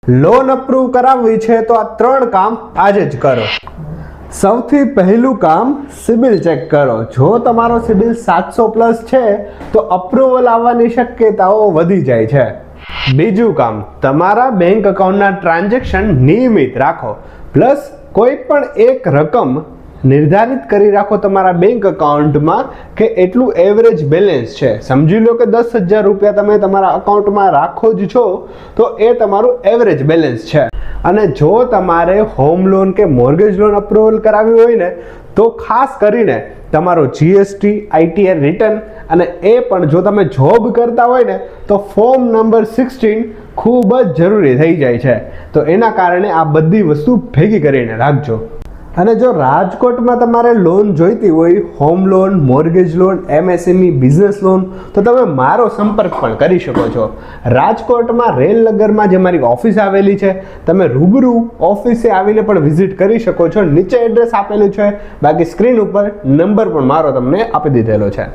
Loan approve કરાવવી છે તો આ 3 કામ આજે જ કરો। સૌથી પહેલું કામ સિબિલ ચેક કરો। જો તમારો સિબિલ 700 પ્લસ છે તો અપ્રુવલ આવવાની શક્યતાઓ વધી જાય છે। બીજું કામ, તમારા બેંક એકાઉન્ટના ટ્રાન્ઝેક્શન નિયમિત રાખો, પ્લસ કોઈ પણ એક રકમ નિર્ધારિત કરી રાખો તમારા બેંક એકાઉન્ટમાં કે એટલું એવરેજ બેલેન્સ છે। સમજી લો કે 10,000 રૂપિયા તમે તમારા એકાઉન્ટમાં રાખો જ છો તો એ તમારું એવરેજ બેલેન્સ છે। અને જો તમારે હોમ લોન કે મોર્ગેજ લોન અપ્રુવલ કરાવવી હોય ને તો ખાસ કરીને તમારો જીએસટી, આઈટીઆર રિટર્ન અને એ પણ જો તમે જોબ કરતા હોય ને તો ફોર્મ નંબર 16 ખૂબ જ જરૂરી થઈ જાય છે। તો એના કારણે આ બધી વસ્તુ ભેગી કરીને રાખજો। અને જો રાજકોટમાં તમારે લોન જોઈતી હોય, home loan, mortgage loan, MSME, business loan, તો તમે મારો સંપર્ક પણ કરી શકો છો। રાજકોટમાં રેલનગરમાં જે મારી ઓફિસ આવેલી છે, તમે રૂબરૂ ઓફિસે આવીને પણ વિઝિટ કરી શકો છો। નીચે એડ્રેસ આપેલું છે, બાકી સ્ક્રીન ઉપર નંબર પણ મારો તમને આપી દીધેલો છે।